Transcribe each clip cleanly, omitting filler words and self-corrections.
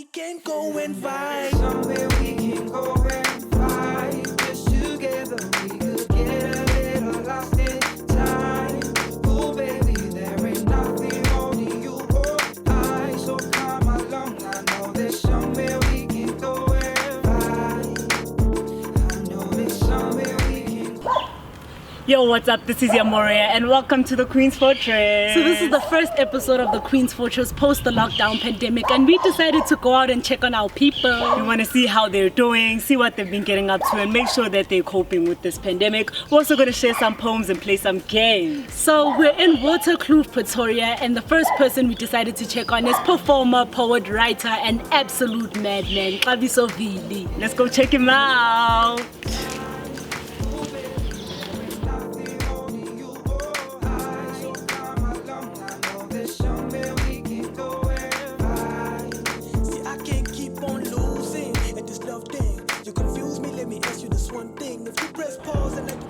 we can go and vibe. Somewhere we can go and vibe. Just together we could get a little lost in time. Oh baby, there ain't nothing holding you or I. So come along, I know there's somewhere we can go and vibe. I know there's somewhere we can go. Yo, what's up? This is Yamoria and welcome to the Queen's Fortress. So this is the first episode of the Queen's Fortress post the lockdown pandemic, and we decided to go out and check on our people. We want to see how they're doing, see what they've been getting up to, and make sure that they're coping with this pandemic. We're also going to share some poems and play some games. So we're in Waterkloof, Pretoria, and the first person we decided to check on is performer, poet, writer, and absolute madman, Xabiso Vili. Let's go check him out.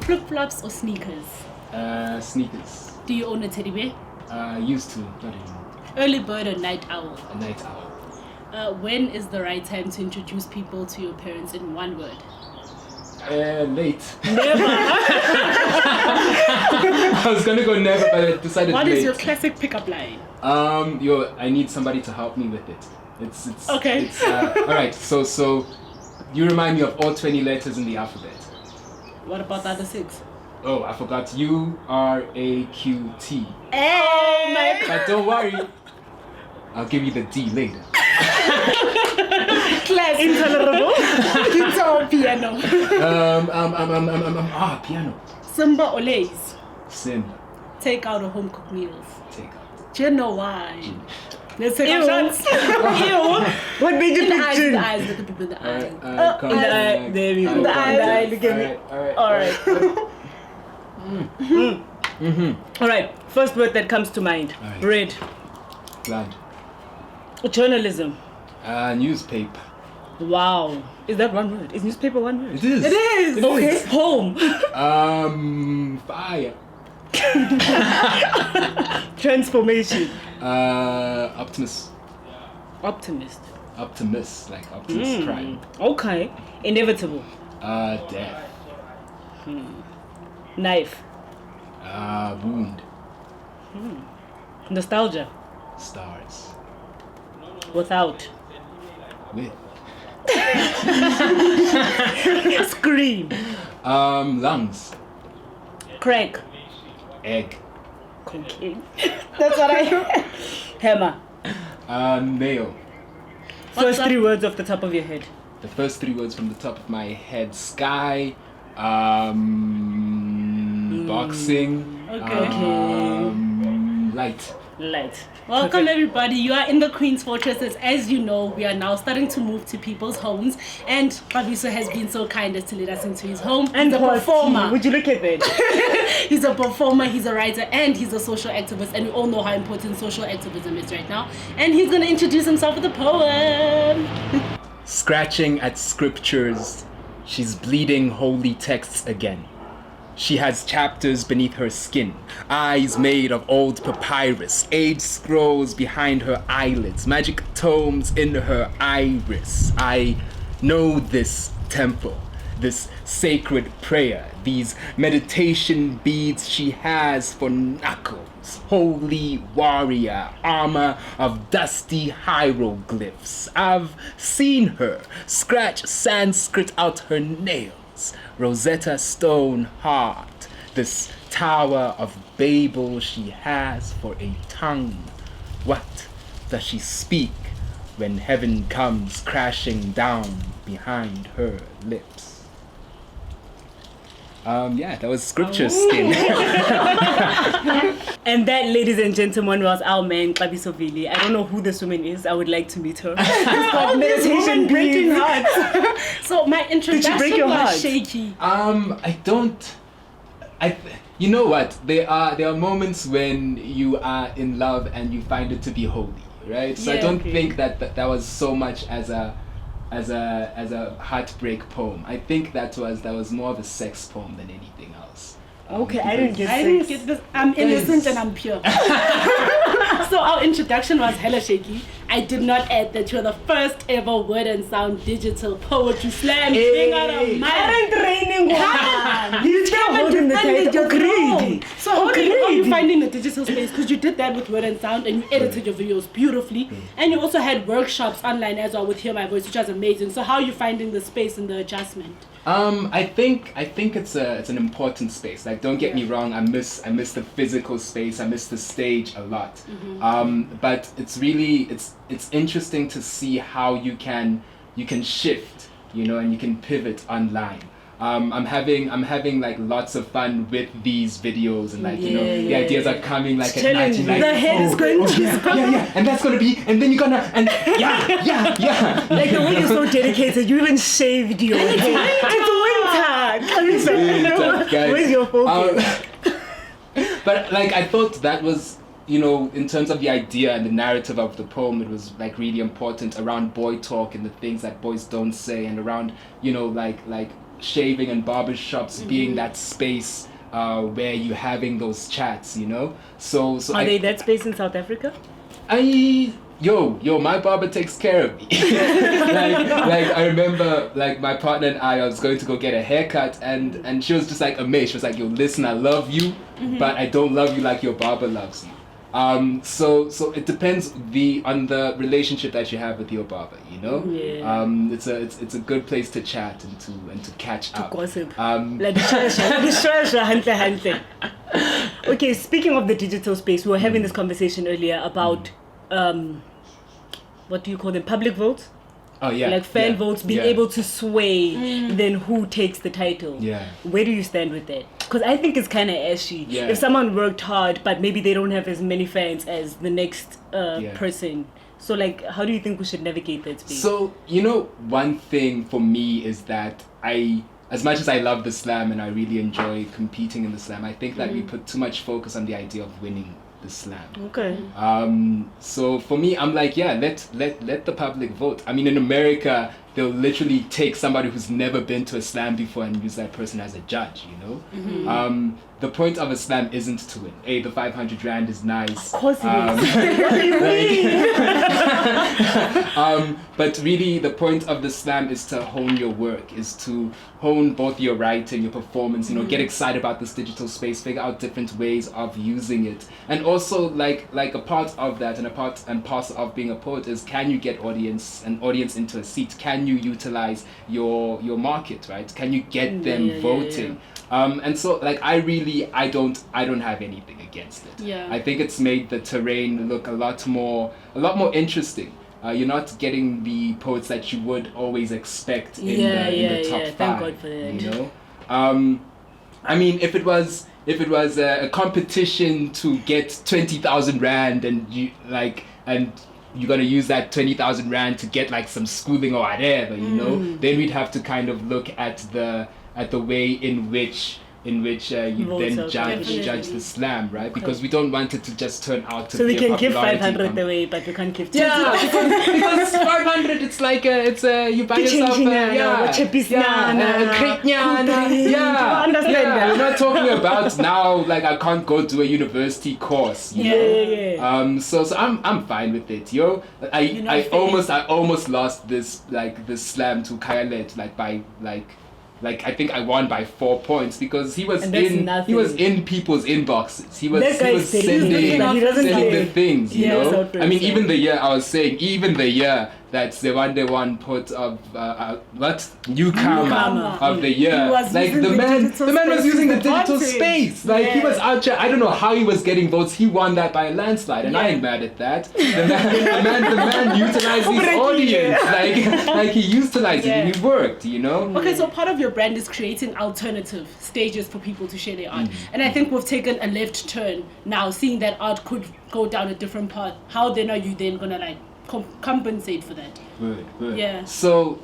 Flip-flops or sneakers? Sneakers. Do you own a teddy bear? Used to, not anymore. Early bird or night owl? A night owl. When is the right time to introduce people to your parents in one word? Late. Never. I was gonna go never, but I decided What late. is your classic pickup line? I need somebody to help me with it. It's okay. All right. So you remind me of all 20 letters in the alphabet. What about the other 6? Oh, I forgot. U-R-A-Q-T. Oh my God. But don't worry, I'll give you the D later. Class intolerable. Guitar or piano? Piano. Simba or Lays? Simba. Take out or home cooked meals? Take out. Do you know why? Let's take Ew. shots. Ew. What made you In the pick eyes, gin? the eyes, look at people in the eyes. Come in the on, eye. like, There we go. The eye, look at me. Alright. Alright, first word that comes to mind. Alright. Bread. Blood. Journalism. Newspaper. Wow. Is that one word? Is newspaper one word? It is. It is. Okay. Home. Fire. Transformation. Optimus. Optimist. Optimus, like Optimus Prime. Okay. Inevitable. Death. Knife. Wound. Nostalgia. Stars. Without. With. Scream. Lungs. Crack. Egg. Cocaine. That's what I heard. Hammer. Nail. First up? 3 words off the top of your head. The first 3 words from the top of my head: sky, boxing, Okay. light. Light. Welcome Okay. everybody. You are in the Queen's Fortresses. As you know, we are now starting to move to people's homes, and Xabiso has been so kind as to let us into his home. And he's a performer. Would you look at that? He's a performer, he's a writer, and he's a social activist, and we all know how important social activism is right now. And he's gonna introduce himself with a poem. Scratching at scriptures, she's bleeding holy texts again. She has chapters beneath her skin, eyes made of old papyrus, aged scrolls behind her eyelids, magic tomes in her iris. I know this temple, this sacred prayer, these meditation beads she has for knuckles, holy warrior, armor of dusty hieroglyphs. I've seen her scratch Sanskrit out her nails. Rosetta Stone heart, this tower of Babel she has for a tongue. What does she speak when heaven comes crashing down behind her lips? That was scripture skin. And that, ladies and gentlemen, was our man, Xabiso Vili. I don't know who this woman is. I would like to meet her. It's called meditation breaking hearts. So my introduction break your was heart? shaky. You know what? There are moments when you are in love and you find it to be holy, right? So I Yeah, don't okay. think that was so much as a heartbreak poem. I think that was more of a sex poem than anything else. Okay, I didn't get I didn't get this. I'm innocent and I'm pure. So our introduction was hella shaky. I did not add that you're the first ever Word and Sound digital poetry slam thing out of my Aren't raining one. You still holding the title. Greedy. So how are you finding the digital space? Because you did that with Word and Sound and you edited your videos beautifully. And you also had workshops online as well with Hear My Voice, which was amazing. So how are you finding the space and the adjustment? I think it's an important space. Like, don't get me wrong, I miss the physical space, I miss the stage a lot. But it's really it's interesting to see how you can shift, you know, and you can pivot online. I'm having like lots of fun with these videos, and like the ideas are coming like at night, and, like, the head is going to and that's gonna be, and then you're gonna, and yeah. Like the way you're so dedicated, you even shaved your head. It's winter. Guys. Where's your focus? But like I thought that was, you know, in terms of the idea and the narrative of the poem, it was like really important around boy talk and the things that boys don't say, and around, you know, like shaving and barbershops being that space where you're having those chats, you know. So Are they that space in South Africa? Yo, my barber takes care of me. like I remember, like my partner and I was going to go get a haircut, and she was just like amazed. She was like, yo, listen, I love you, but I don't love you like your barber loves you. So it depends on the relationship that you have with your barber, you know. Yeah. It's a good place to chat and to catch up. Gossip. Okay, speaking of the digital space, we were having this conversation earlier about what do you call them? Public votes? Oh yeah. Like fan votes being able to sway then who takes the title. Yeah. Where do you stand with that? Because I think it's kind of ashy. Yeah. If someone worked hard, but maybe they don't have as many fans as the next person. So like, how do you think we should navigate that space? So, you know, one thing for me is that as much as I love the slam and I really enjoy competing in the slam, I think that we put too much focus on the idea of winning the slam. Okay. So for me, I'm like, yeah, let the public vote. I mean, in America, they'll literally take somebody who's never been to a slam before and use that person as a judge, you know? The point of a slam isn't to win. The 500 Rand is nice. Of course it is. But really, the point of the slam is to hone your work, is to hone both your writing, your performance, you know, get excited about this digital space, figure out different ways of using it. And also, like a part of that and a part and parcel of being a poet is, can you get an audience into a seat? Can you utilize your market, right? Can you get them voting? And so, like, I don't have anything against it. Yeah. I think it's made the terrain look a lot more interesting. You're not getting the poets that you would always expect in the top 5. Thank God for that. You know, I mean, if it was a competition to get 20,000 Rand and you're gonna use that 20,000 Rand to get like some schooling or whatever, you know, then we'd have to kind of look at the way in which you then judge the slam, right? Because we don't want it to just turn out to so be we can give popularity 500 away, but we can't give 2. because 500, it's like you buy yourself we're not talking about now like I can't go to a university course, you know? So I'm fine with it, yo. I almost lost this slam to Kayalet like I think I won by 4 points because he was in people's inboxes. He was sending the things, you know. I mean, even the year that Zewande won put of newcomer of the year. Like the man was using the digital space. Like he was out there. I don't know how he was getting votes. He won that by a landslide, and I ain't mad at that. The man utilized his audience. Like he utilized it and it worked, you know. Okay, so part of your brand is creating alternative stages for people to share their art, and I think we've taken a left turn now, seeing that art could go down a different path. How then are you then gonna like compensate for that? Good. Yeah. So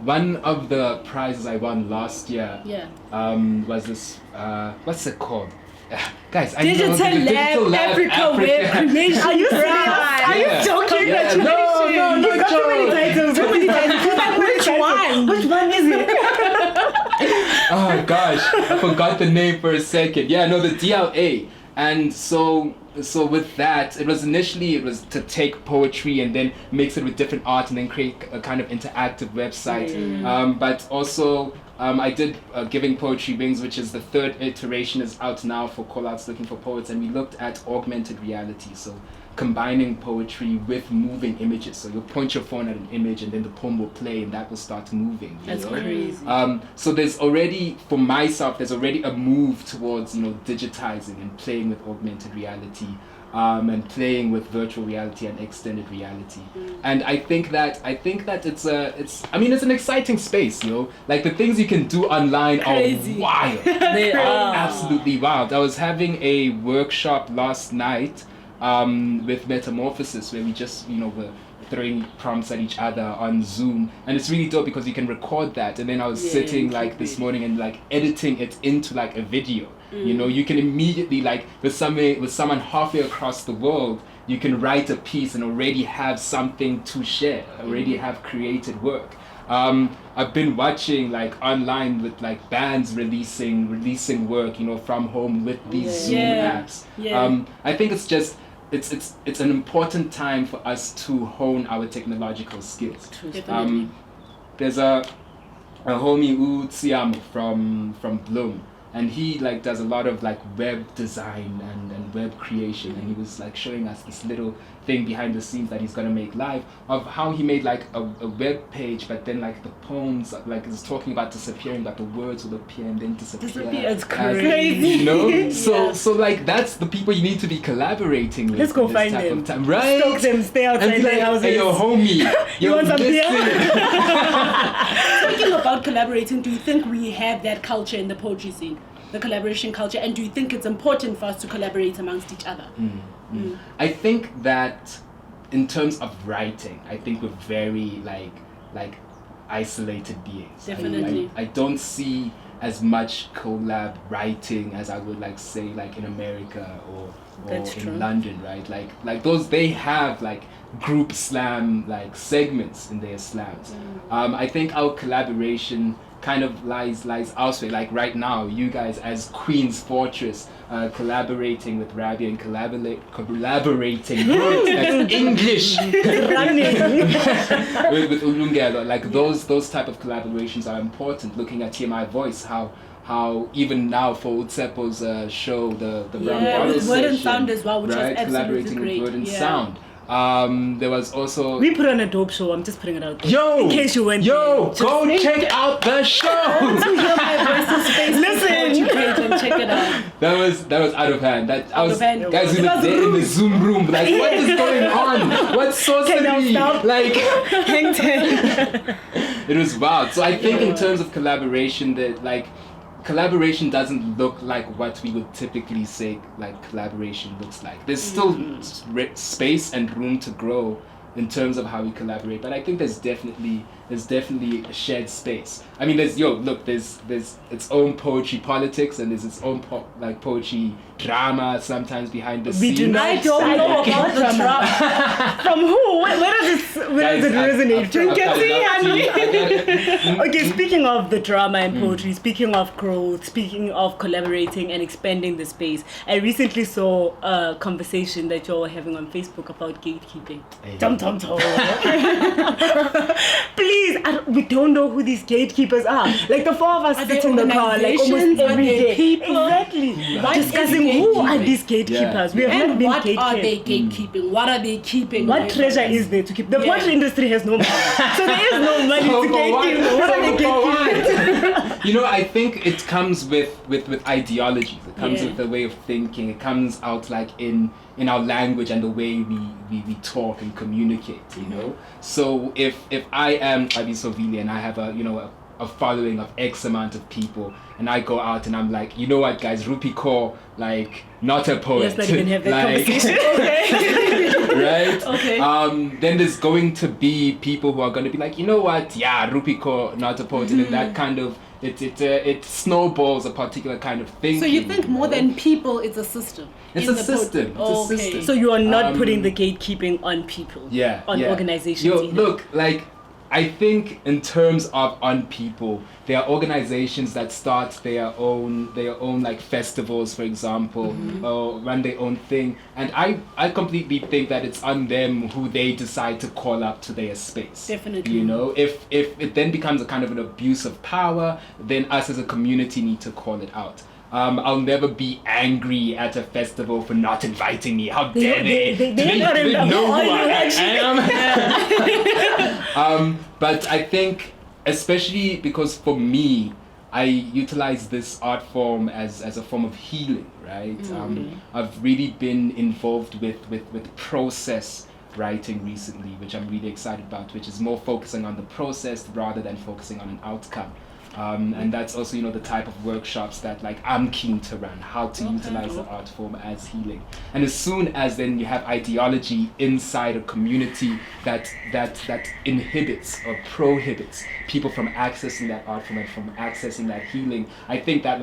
one of the prizes I won last year was this what's it called? Guys, Digital Lab Africa Web Creation. Are you serious? Are you joking? No, You've got too many titles. Which one is it? Oh gosh, I forgot the name for a second. Yeah, no, the DLA. And so with that, it was to take poetry and then mix it with different art and then create a kind of interactive website. But also I did Giving Poetry Wings, which is the third iteration, is out now for callouts looking for poets, and we looked at augmented reality. So combining poetry with moving images. So you'll point your phone at an image and then the poem will play and that will start moving. That's crazy. So there's already, for myself, there's already a move towards, digitizing and playing with augmented reality, and playing with virtual reality and extended reality. And I think that it's an exciting space, like the things you can do online Crazy. are wild. They are. Absolutely wild. I was having a workshop last night with Metamorphosis, where we just were throwing prompts at each other on Zoom, and it's really dope because you can record that, and then I was sitting like this morning and like editing it into like a video. You can immediately, like with someone halfway across the world, you can write a piece and already have something to share, already have created work. I've been watching like online with like bands releasing work, from home with these Zoom apps. I think it's just it's an important time for us to hone our technological skills. Definitely. There's a homie Tsiamo from Bloom, and he like does a lot of like web design and web creation, and he was like showing us this little thing behind the scenes that he's gonna make live of how he made like a web page, but then like the poems like is talking about disappearing, but the words will appear and then disappear. It's crazy. So like that's the people you need to be collaborating with. Let's go this find type them. of time. Right? Stalk them, stay outside And be like, their houses. hey, yo, homie, You want some beer? Speaking about collaborating, do you think we have that culture in the poetry scene? The collaboration culture, and do you think it's important for us to collaborate amongst each other? I think that in terms of writing, I think we're very like isolated beings. Definitely. I don't see as much collab writing as I would like say like in America or That's in true. London, right? Like those, they have like group slam like segments in their slams. I think our collaboration kind of lies elsewhere. Like right now, you guys as Queen's Fortress collaborating with Rabia and collaborating that's English with Ulungelo. Like those type of collaborations are important. Looking at TMI Voice, how even now for Utsepo's show, the Brown Bottle with Word and session, Sound as well, which right? was absolutely Collaborating great. with Word and Sound. There was also We put on a dope show. I'm just putting it out there. Yo, in case you went yo, there. go check out the show. To hear my voice's Facebook Listen. page and check it out. That was out of hand. Out of hand. Guys, we It were was there in the rude. Zoom room. Like, what is going on? What's so Can I silly? stop? Like, Hang ten. it was wild. So I think in terms of collaboration, that like collaboration doesn't look like what we would typically say like collaboration looks like. There's still space and room to grow in terms of how we collaborate, but I think there's definitely a shared space. I mean, there's its own poetry politics, and there's its own poetry drama sometimes behind the We scenes. do not. I don't know about the drama. From who? Where does it resonate? Drink and see, honey. Okay, speaking of the drama and poetry, speaking of growth, speaking of collaborating and expanding the space, I recently saw a conversation that you all were having on Facebook about gatekeeping. Hey. Tom. Please, we don't know who these gatekeepers are. Like the four of us Are sit they in the car like almost organizations? Are every they day. people? Exactly. What is Discussing who are gatekeeping? these gatekeepers. We have not And been what are they gatekeeping. gatekeeping? What are they keeping? What away treasure from us? is there to keep? The Yeah. poetry industry has no money. So there is no money So to for what? gatekeep. What are they gatekeeping? I think it comes with ideologies. It comes Yeah. with the way of thinking. It comes out like in our language and the way we talk and communicate. So if I am Xabiso Vili and I have a following of X amount of people, and I go out and I'm like, you know what, guys, Rupi Kaur, like, not a poet. Let's not even have that like, conversation. Okay. Right? Okay. Then there's going to be people who are going to be like, you know what, yeah, Rupi Kaur, not a poet, and then that kind of it snowballs a particular kind of thinking. So you think more than people, it's a system? It's in a the system. poetry? It's a system. So you are not putting the gatekeeping on people. On organizations. Yo, even. look, like, I think in terms of on people, there are organizations that start their own like festivals, for example, or run their own thing, and I completely think that it's on them who they decide to call up to their space. Definitely. You know, if it then becomes a kind of an abuse of power, then us as a community need to call it out. I'll never be angry at a festival for not inviting me. How dare they? They know who I am. But I think, especially because for me, I utilize this art form as a form of healing, right? I've really been involved with process writing recently, which I'm really excited about, which is more focusing on the process rather than focusing on an outcome. And that's also, the type of workshops that like I'm keen to run, how to utilize the art form as healing. And as soon as then you have ideology inside a community that inhibits or prohibits people from accessing that art form and from accessing that healing, I think that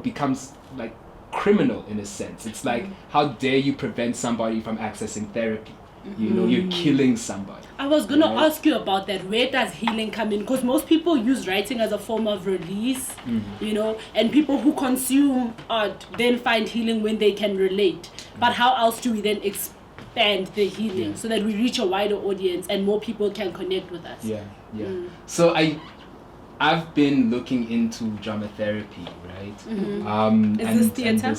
becomes like criminal in a sense. It's like, how dare you prevent somebody from accessing therapy? You're killing somebody. I was going to ask you about that. Where does healing come in? Because most people use writing as a form of release, and people who consume art then find healing when they can relate. But how else do we then expand the healing so that we reach a wider audience and more people can connect with us? So I've been looking into drama therapy, right? Is this theatre?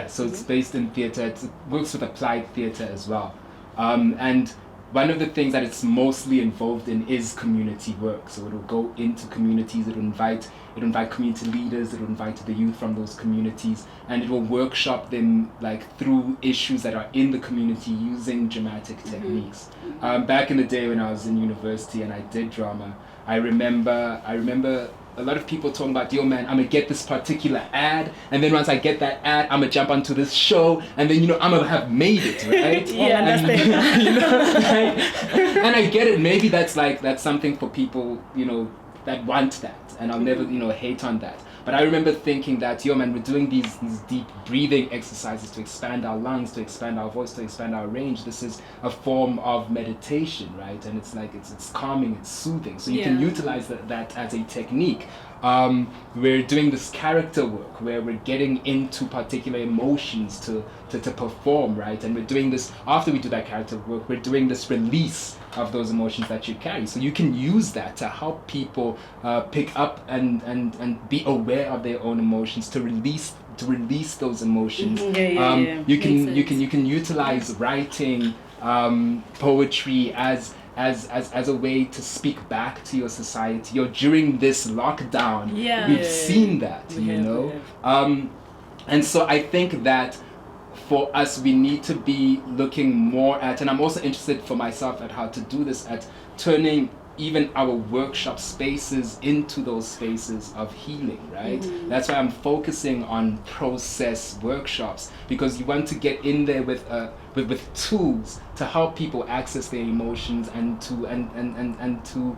So it's based in theatre. It works with applied theatre as well. And one of the things that it's mostly involved in is community work. So it'll go into communities, it'll invite community leaders, it'll invite the youth from those communities, and it will workshop them like through issues that are in the community using dramatic techniques. Back in the day when I was in university and I did drama, I remember a lot of people talking about, yo man, I'm gonna get this particular ad, and then once I get that ad, I'm gonna jump onto this show, and then I'm gonna have made it, right? And I get it. Maybe that's something for people, that want that, and I'll never, hate on that. But I remember thinking that, yo man, we're doing these deep breathing exercises to expand our lungs, to expand our voice, to expand our range. This is a form of meditation, right? And it's like, it's calming, it's soothing. So you can utilize that as a technique. We're doing this character work where we're getting into particular emotions to perform, right? And we're doing this, after we do that character work, we're doing this release of those emotions that you carry. So you can use that to help people pick up and be aware of their own emotions, to release those emotions. You can utilize writing, poetry as a way to speak back to your society. During this lockdown, we've seen that, and so I think that for us, we need to be looking more at, and I'm also interested for myself at how to do this, at turning even our workshop spaces into those spaces of healing, right? That's why I'm focusing on process workshops, because you want to get in there with tools to help people access their emotions and to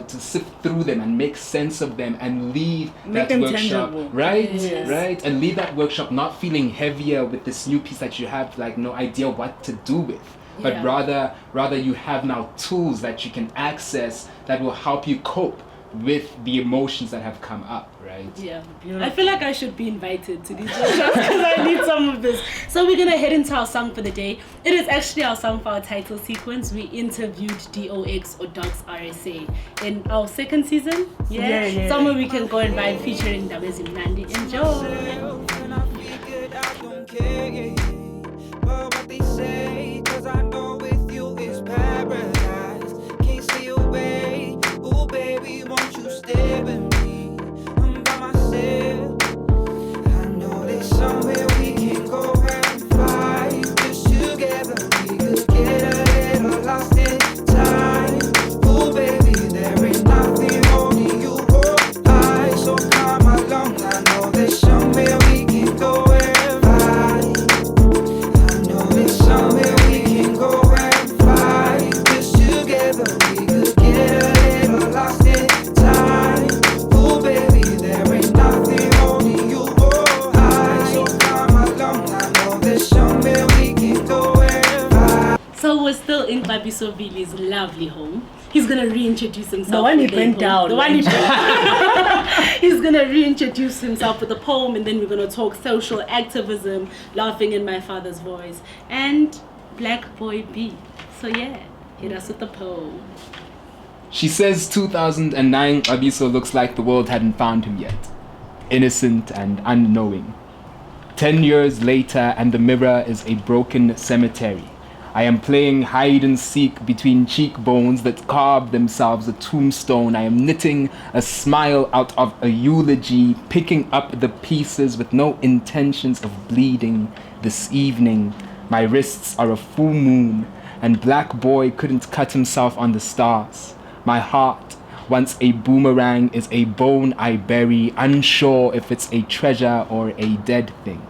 sift through them and make sense of them and leave that workshop tangible. Right, and leave that workshop not feeling heavier with this new piece that you have like no idea what to do with. But rather you have now tools that you can access that will help you cope with the emotions that have come up, right? I feel like I should be invited to these workshops because I need some of this. So we're gonna head into our song for the day. It is actually our song for our title sequence. We interviewed DOX or Dogs RSA in our second season. Somewhere we can go and find featuring Xabiso Vili. Enjoy. But what they say, 'cause I know with you is paradise. Can't stay away. Ooh, baby, won't you stay with me? I'm by myself. I know there's somewhere we can go and fly. Just together, we could get a little lost in time. Ooh, baby, there ain't nothing only you or I. So come along, I know there's somewhere we can go and fly. Somewhere we can go and fly. Just together we could get a little lost in time. Oh baby, there ain't nothing only you or I. So come along, I know there's somewhere we can go and fly. So we're still in Xabiso Vili's lovely home. He's gonna reintroduce himself. The one he with a bent poem. down. The one he He's gonna reintroduce himself with a poem, and then we're gonna talk social activism, laughing in my father's voice, and Black Boy B. So yeah, hit us with the poem. She says 2009 Xabiso looks like the world hadn't found him yet. Innocent and unknowing. 10 years later and the mirror is a broken cemetery. I am playing hide and seek between cheekbones that carve themselves a tombstone. I am knitting a smile out of a eulogy, picking up the pieces with no intentions of bleeding. This evening, my wrists are a full moon, and Black Boy couldn't cut himself on the stars. My heart, once a boomerang, is a bone I bury, unsure if it's a treasure or a dead thing.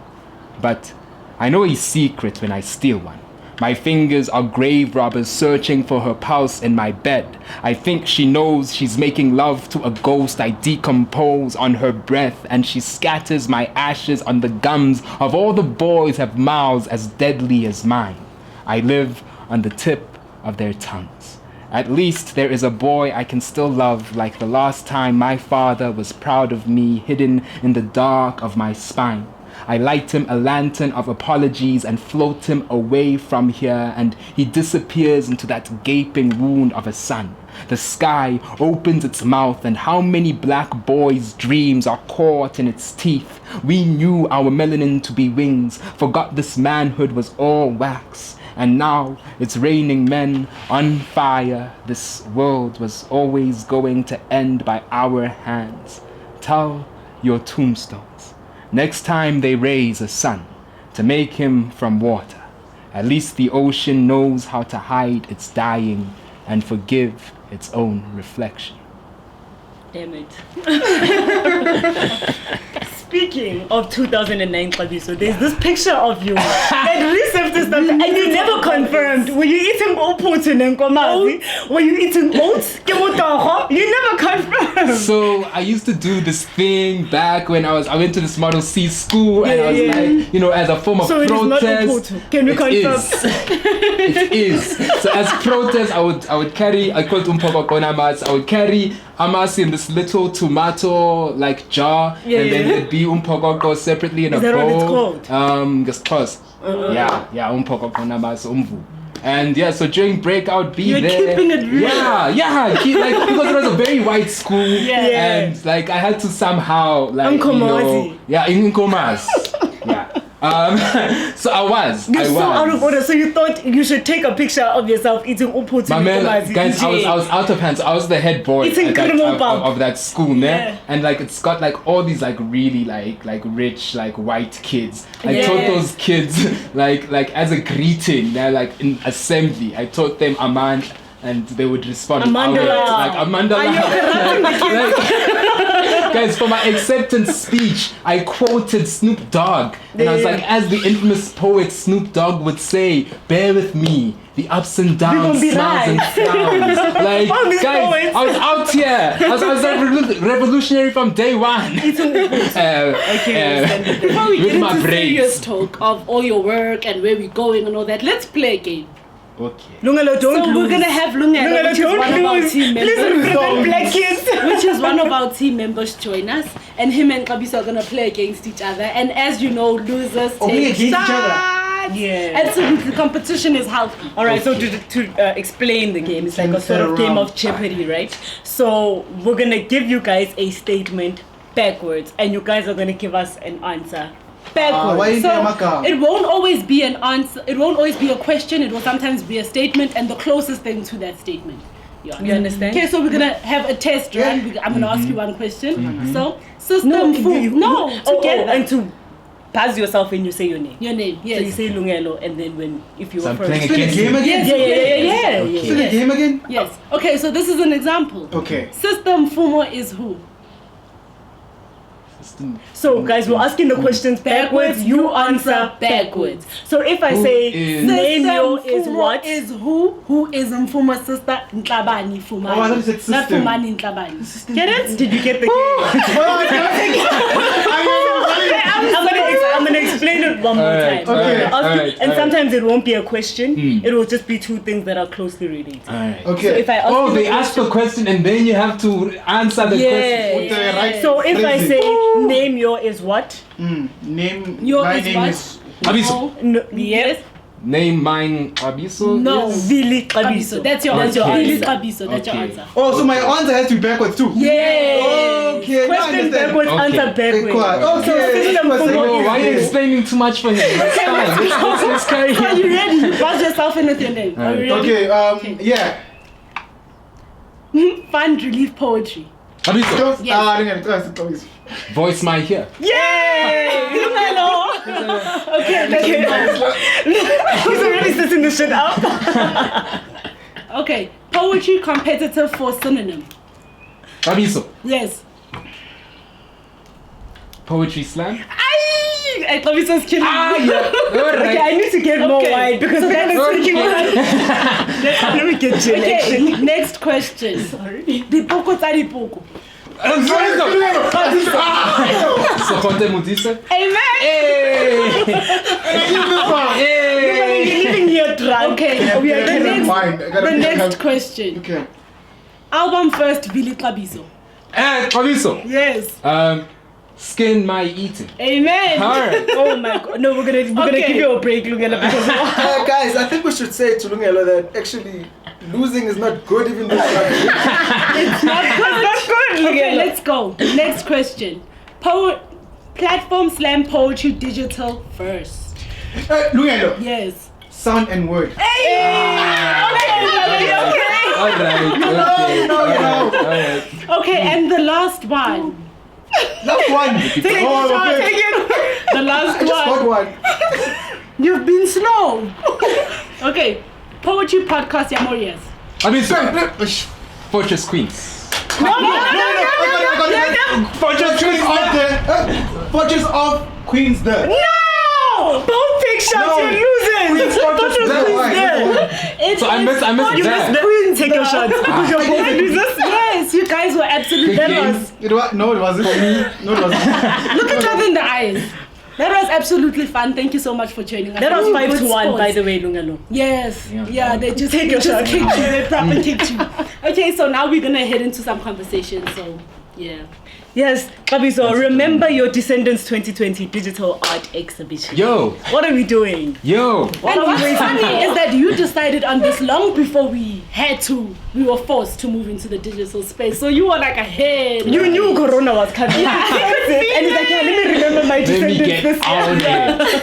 But I know a secret when I steal one. My fingers are grave robbers searching for her pulse in my bed. I think she knows she's making love to a ghost. I decompose on her breath, and she scatters my ashes on the gums of all the boys have mouths as deadly as mine. I live on the tip of their tongues. At least there is a boy I can still love, like the last time my father was proud of me, hidden in the dark of my spine. I light him a lantern of apologies and float him away from here, and he disappears into that gaping wound of a sun. The sky opens its mouth, and how many black boys' dreams are caught in its teeth. We knew our melanin to be wings, forgot this manhood was all wax. And now it's raining men on fire. This world was always going to end by our hands. Tell your tombstones, next time they raise a son, to make him from water. At least the ocean knows how to hide its dying and forgive its own reflection. Damn it. Speaking of 2009 Xabiso, there's this picture of you that resurfaced and you never confirmed. Were you eating oats and nkomazi? Were you eating oats? You never confirmed. So I used to do this thing back when I went to this Model C school, and I was like, you know, as a form of so protest. It is not Can we confirm? It is. So as protest, I would carry, I called amas, I would carry amas in this little tomato like jar, and then there'd be umpokoko separately in a bowl. Is that what it's called? Just pause. Yeah, umpokoko namas umvu. And yeah, so during break I would be You're there. keeping it real. Yeah, like because it was a very white school, and like I had to somehow like in Nkomazi, yeah. So I was. So out of order. So you thought you should take a picture of yourself eating uputi. My man, guys, I was out of hands. I was the head boy It's of that school, ne? And like it's got like all these like really like rich like white kids. I taught those kids like as a greeting. They're like in assembly. I taught them Aman, and they would respond like Amandala. Guys, for my acceptance speech, I quoted Snoop Dogg. And I was like, as the infamous poet Snoop Dogg would say, bear with me, the ups and downs, smiles and frowns. Like, guys, I was out here. I was like revolutionary from day one. Before we get into serious talk of all your work and where we're going and all that, let's play a game. Okay. Lungelo, don't lose. We're gonna have Lungelo, which is one of our team members. Black kids. Which is one of our team members join us, and him and Xabiso are gonna play against each other. And as you know, losers take shots. Yeah. And so the competition is healthy. All right. So to explain the game, it's like a sort of game of Jeopardy, right? So we're gonna give you guys a statement backwards, and you guys are gonna give us an answer backwards. So it won't always be an answer. It won't always be a question. It will sometimes be a statement, and the closest thing to that statement. You understand? Okay, so we're gonna have a test run. I'm gonna ask you one question. So, system together. And to buzz yourself when you say your name. Your name, yes. So you say Lungelo, and then if you were first. Still a game again? Yeah. Still a game again? Yes. Okay, so this is an example. Okay. System Fumo is who? So guys, we're asking the questions backwards. You answer backwards. So if I say Nemio is what? Is who? Who is Mfuma's sister? Ntlabani Fumani. Oh, I thought you said system. Not Fumani Ntlabani. Get it? Did you get the game? I'm gonna explain it one more Alright, time. okay, I'm gonna ask you- alright, and alright. sometimes it won't be a question. It will just be two things that are closely related. Alright. Okay. So if I ask you They the ask the question and then you have to answer the question. With the right So if I phrasing. say name your is what? Name. Your my is name what? is. Xabiso. No, yes. Name mine Xabiso. No. Vili Xabiso. Xabiso. That's your That's answer. your Vili answer. Xabiso. That's your Okay. answer. Oh, so my answer has to be backwards too. Yay! Okay, now I Question understand. backwards, Okay. answer backwards. Okay. system for Okay. more Why are you explaining too much for him? It's fine. Let's carry Are on. you ready? You buzz yourself in with your name. Are you ready? Okay. Yeah. Find relief poetry. Xabiso, Don't. Yes. I didn't get it. voice my here. Yay! Hello. Okay. He's already setting the shit up. Okay. Poetry competitor for synonym. Xabiso, Yes. poetry slam. I thought we was killing you. Okay, I need to get more Okay. wide because then it's speaking. Let me get you. Okay, next question. Sorry. Dipoko tsa dipoko. Sokote Mutise. Amen. You're leaving here drunk. Okay, We are the getting Fine. I gotta the be next careful. question. Okay. Album first, Vili Xabiso. Xabiso. Yes. Skin my eating. Amen. Alright. Oh my god. No, we're gonna Okay. give you a break, Lungela, because Guys, I think we should say to Lungelo that actually losing is not good even though It's not good. Okay, let's go. Next question. Platform slam poetry digital first. Lungelo. Yes. Sound and word. Alright. Okay, and the last one. Last one. Take it. The last got one. one. You've been slow. Okay. Poetry podcast Yamorias. Xabiso. Fortress Queens. Fortress of the. Fortress of Queens there. no! Don't take shots, you're losing! Queen's Fortress there. It's So I missed that. Queen, take your shots because you're both losers. Yes, you guys were absolutely. Good That game. was. It was no, it wasn't for me. No, it wasn't. Look each other in the eyes. That was absolutely fun. Thank you so much for joining us. That was Good 5-1, sports. by the way, Lungelo. Yes. Yeah, they just Take your shot. kicked you. They proper kicked you. Okay, so now we're gonna head into some conversation. So yeah. Yes, Xabiso, remember your Descendants 2020 digital art exhibition. Yo. What are we doing? Yo. And what's funny is that you decided on this long before we were forced to move into the digital space. So you were like ahead. You knew Corona was coming. Yeah, I could see And he's like, yeah, let me remember my Let me Descendants get this out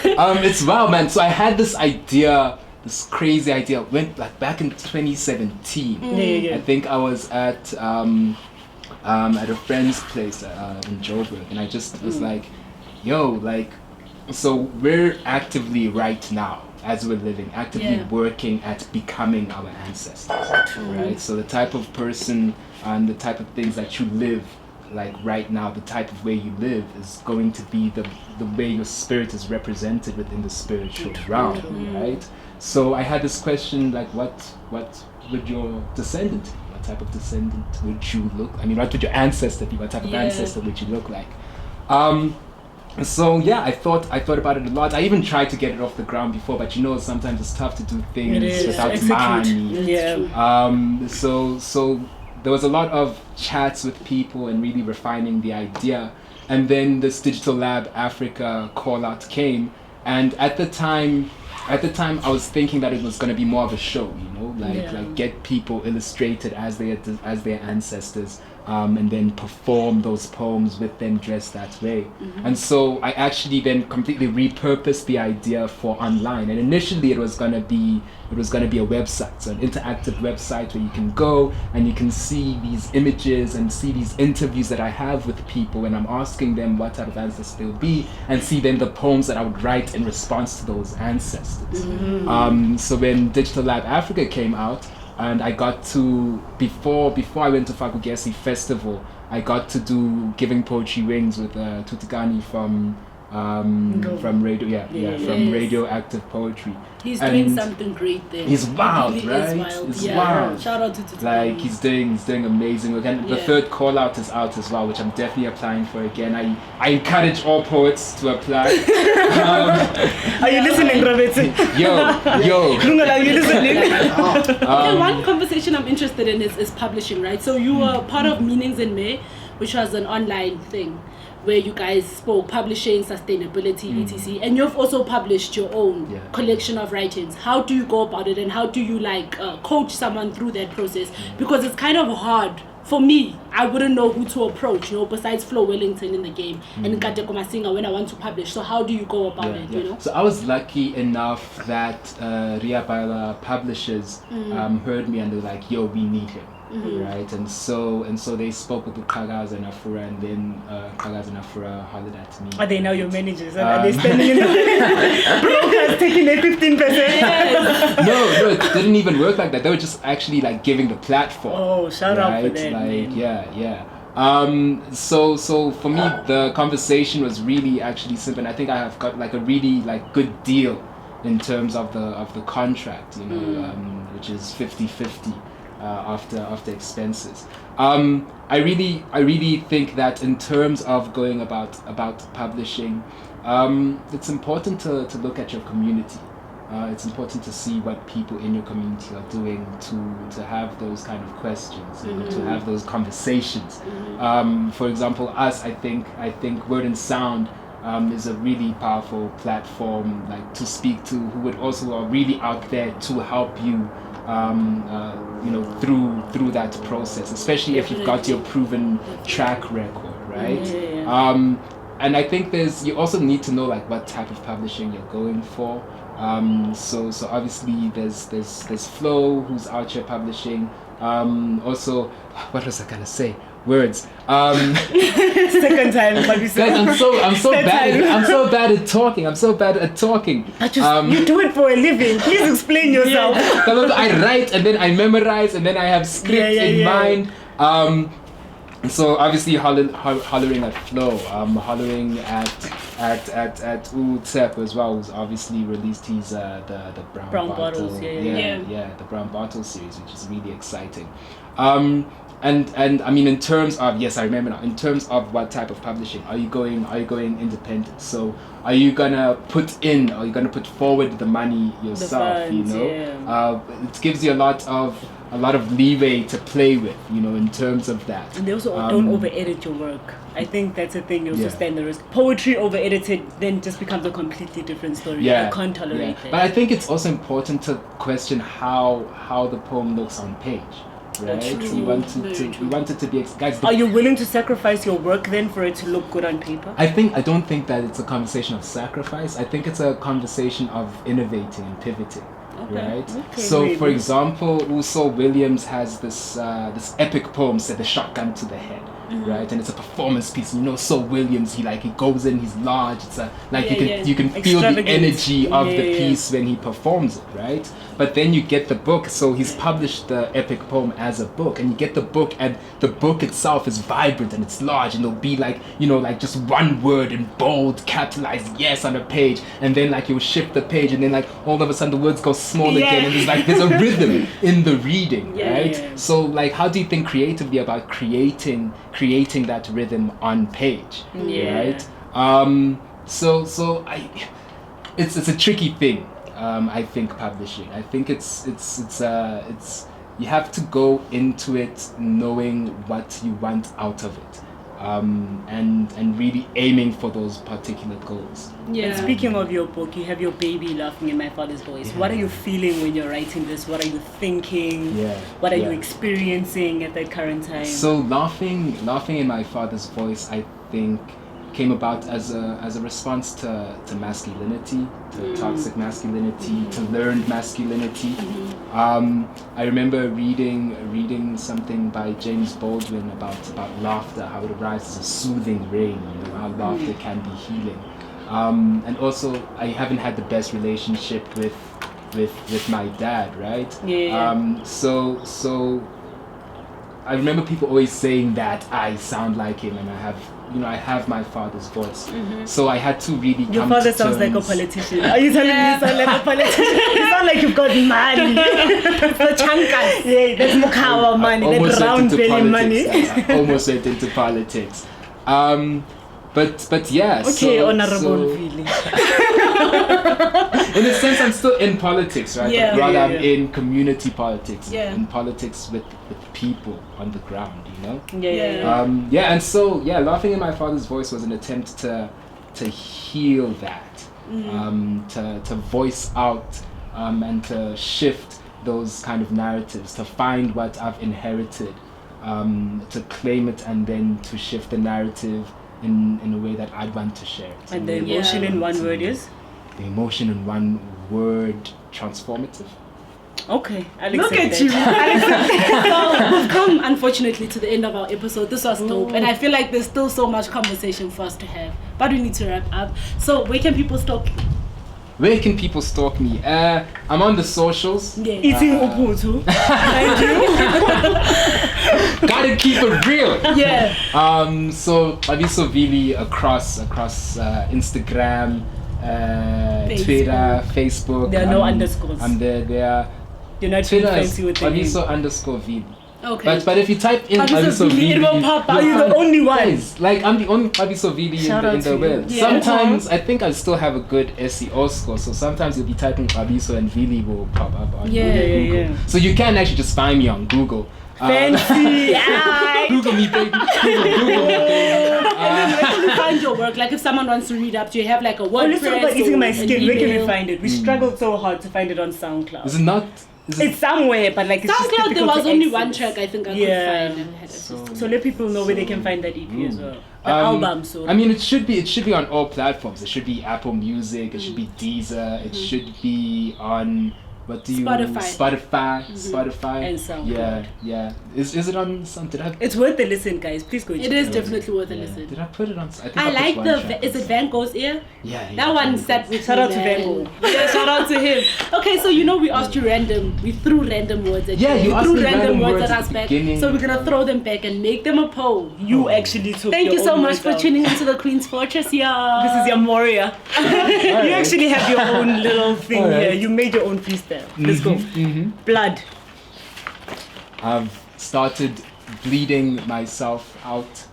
year. of here. It's wild, man. So I had this idea, this crazy idea. Went like back in 2017. Yeah. I think I was at a friend's place in Joburg, and I just was like, yo, like, so we're actively right now, as we're living, actively Yeah. working at becoming our ancestors, right? So the type of person and the type of things that you live, like right now, the type of way you live is going to be the way your spirit is represented within the spiritual realm, right? So I had this question, like, what would your descendant be? What type of descendant would you look? I mean, what would your ancestor be? What type of Yeah. ancestor would you look like? So yeah, I thought about it a lot. I even tried to get it off the ground before, but you know, sometimes it's tough to do things It is. without Execute. money. Yeah. So there was a lot of chats with people and really refining the idea. And then this Digital Lab Africa call out came, and at the time I was thinking that it was going to be more of a show, you know, like get people illustrated as their ancestors, and then perform those poems with them dressed that way. And so I actually then completely repurposed the idea for online. And initially it was gonna be a website, so an interactive website where you can go and you can see these images and see these interviews that I have with people when I'm asking them what type of ancestors they'll be, and see then the poems that I would write in response to those ancestors. So when Digital Lab Africa came out, and I got to, before I went to Fakugesi Festival, I got to do Giving Poetry Wings with Tutigani from from radio, from Yes. radioactive poetry. He's And doing something great there. he's wild, He right? is wild. He's yeah. wild. Shout out to Tutu. Like he's doing amazing work, and the Yeah. third call out is out as well, which I'm definitely applying for again. I encourage all poets to apply. Are you listening, Robert? Yo. Lungal, are you listening? Okay, one conversation I'm interested in is publishing, right? So you were part of Meanings in May, which was an online thing where you guys spoke publishing, sustainability, etc. And you've also published your own collection of writings. How do you go about it, and how do you coach someone through that process? Because it's kind of hard. For me, I wouldn't know who to approach, besides Flo Wellington in the game and Nkate Komasinga when I want to publish. So how do you go about it, you know? So I was lucky enough that Ria Baila Publishers heard me and they were like, yo, we need him. Right, and so they spoke with Kagaz and Afura, and then Kagaz and Afura hollered at me. Are they now your managers? Are they standing in the brokers taking their 15%? No, it didn't even work like that. They were just actually giving the platform. Oh, shout out for them. So for me, the conversation was really actually simple, and I think I have got a really good deal in terms of the contract, which is 50-50. After expenses, I really think that in terms of going about publishing, it's important to look at your community. It's important to see what people in your community are doing to have those kind of questions, to have those conversations. For example, us, I think Word and Sound is a really powerful platform to speak to who would also are really out there to help you. Through that process, especially if you've got your proven track record, right? And I think you also need to know what type of publishing you're going for. So obviously there's Flo who's out here publishing. Also, what was I gonna say? Words. Second time, guys, I'm so bad at talking. But you do it for a living. Please explain yourself. I write and then I memorize and then I have scripts in mind. So obviously hollering at Flo, hollering at Utsep as well, who's obviously released his the Brown Bottles, the Brown Bottle series, which is really exciting. And I mean, in terms of, yes, I remember now, in terms of what type of publishing, are you going independent? So are you gonna put forward the money yourself, the funds, it gives you a lot of leeway to play with, in terms of that. And they also don't over edit your work. I think that's a thing you also stand the risk. Poetry over edited then just becomes a completely different story. I can't tolerate that. But I think it's also important to question how the poem looks on page. Right? We want it to be guys. Are you willing to sacrifice your work then for it to look good on paper? I don't think that it's a conversation of sacrifice. I think it's a conversation of innovating and pivoting. Right? Okay, so maybe. for example, also Williams has this epic poem said the shotgun to the head. Right, and it's a performance piece. So Williams, he goes in, he's large. It's you can feel the energy of the piece when he performs it, right? But then you get the book. So he's published the epic poem as a book, and you get the book, and the book itself is vibrant and it's large, and it'll be just one word in bold, capitalized yes on a page, and then you'll shift the page, and then all of a sudden the words go small again, and there's a rhythm in the reading, right? Yeah. So how do you think creatively about creating that rhythm on page, right? So it's a tricky thing. I think publishing. I think it's you have to go into it knowing what you want out of it, and really aiming for those particular goals. And speaking of your book, you have your baby laughing in my father's voice. What are you feeling when you're writing this? What are you thinking? What are you experiencing at that current time? So laughing in my father's voice, I think, came about as a response to masculinity, to toxic masculinity, to learned masculinity. I remember reading something by James Baldwin about laughter, how it arrives as a soothing rain, how laughter can be healing. And also, I haven't had the best relationship with my dad, right? So I remember people always saying that I sound like him and I have my father's voice. So I had to really Your come father to sounds like a terms- politician. Are you telling me you sound like a politician? You sound like you've got money. The chankas. Yeah, that's Mokawa money, I almost that went round into belly money. politics. I almost went into politics. But yeah. Okay, Honorable so Vili. in a sense, I'm still in politics, right? Yeah. But rather, Yeah, I'm yeah. in community politics, Yeah. in politics with people on the ground, you know. Yeah. And so laughing in my father's voice was an attempt to heal that, to voice out, and to shift those kind of narratives, to find what I've inherited, to claim it, and then to shift the narrative in a way that I'd want to share it. And the emotion in one word is? The emotion in one word, transformative. Okay, I'll Look accept at that. you. So we've come, unfortunately, to the end of our episode. This was dope. And I feel like there's still so much conversation for us to have. But we need to wrap up. So where can people stalk you? Where can people stalk me? I'm on the socials. Yeah. Eating Uputu. Gotta keep it real. Yeah. So Xabiso Vili across Instagram, Twitter, Facebook. There are no underscores. I'm there. You're not too Twitter is fancy with the name. Xabiso_Vili. Okay. But if you type in Xabiso Xabiso Vili, it Vili, will pop up. Are you the only one? Guys, like I'm the only Xabiso Vili Shout out in the to world. you. Yeah. Sometimes I think I still have a good SEO score, so sometimes you'll be typing Xabiso and Vili will pop up on Yeah, Google. yeah. So you can actually just find me on Google. Fancy. Aye. Google me, baby. Google me, baby. And then where can we find your work? Like if someone wants to read up, do you have like a Oh, let's talk about WordPress eating or my an skin. Where can we email? find it? We struggled so hard to find it on SoundCloud. Is it not? Is it, It's somewhere, but like it's just SoundCloud, there difficult was to only access. one track I think I Yeah. could find and had access to. So let people know where they can find that EP as well. The album. So I mean, it should be on all platforms. It should be Apple Music. It should be Deezer. It should be on Spotify. Spotify. And SoundCloud. Yeah. Is it on some? Did I? it's worth the listen, guys. Please go check It is out. definitely worth a Yeah. listen. Did I put it on? think I put like one the, track is on it Van Gogh's Ear? Yeah. That one sat with Shout me, out to man. Van Gogh. Yeah, shout out to him. Okay, so we asked you we threw random words at Yeah, you. you We asked threw me random random words words at at us the back. beginning. So we're gonna throw them back and make them a poll. You actually took Thank your you so own much words for out. tuning into the Queen's Fortress, y'all. This is your Moria. You actually have your own little thing Alright. here. You made your own freestyle. Let's go. Blood. I've started bleeding myself out,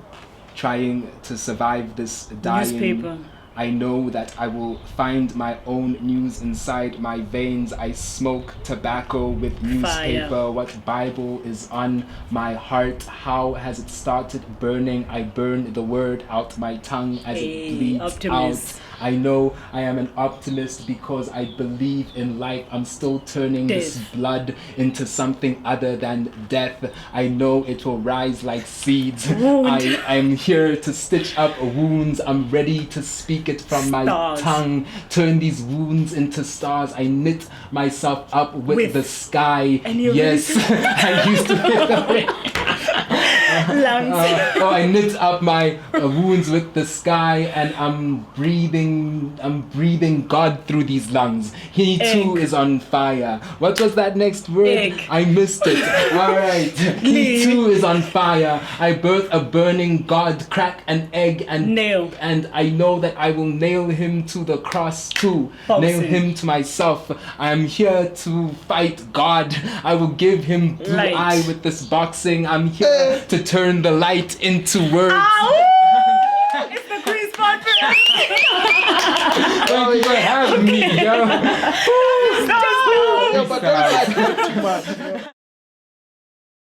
trying to survive this dying. Newspaper. I know that I will find my own news inside my veins. I smoke tobacco with newspaper. Fire. What Bible is on my heart? How has it started burning? I burn the word out my tongue as Hey, it bleeds optimist. out. I know I am an optimist because I believe in life. I'm still turning this Death. blood into something other than death. I know it will rise like seeds. Wound. I'm here to stitch up wounds. I'm ready to speak it from my Stars. tongue. Turn these wounds into stars. I knit myself up with the sky. And you're Yes, I used to knit the Lungs. I knit up my wounds with the sky, and I'm breathing God through these lungs. He too Egg. is on fire. What was that next word? Egg. I missed it. All right. He Leave. too is on fire. I birth a burning God, crack an egg and Nail. and I know that I will nail him to the cross too. Boxing. Nail him to myself. I am here to fight God. I will give him blue Light. eye with this boxing. I'm here to turn the light into words. It's the Queen's Fortress. Thank you for having me, yo. Stop. Yeah, but that's like too much.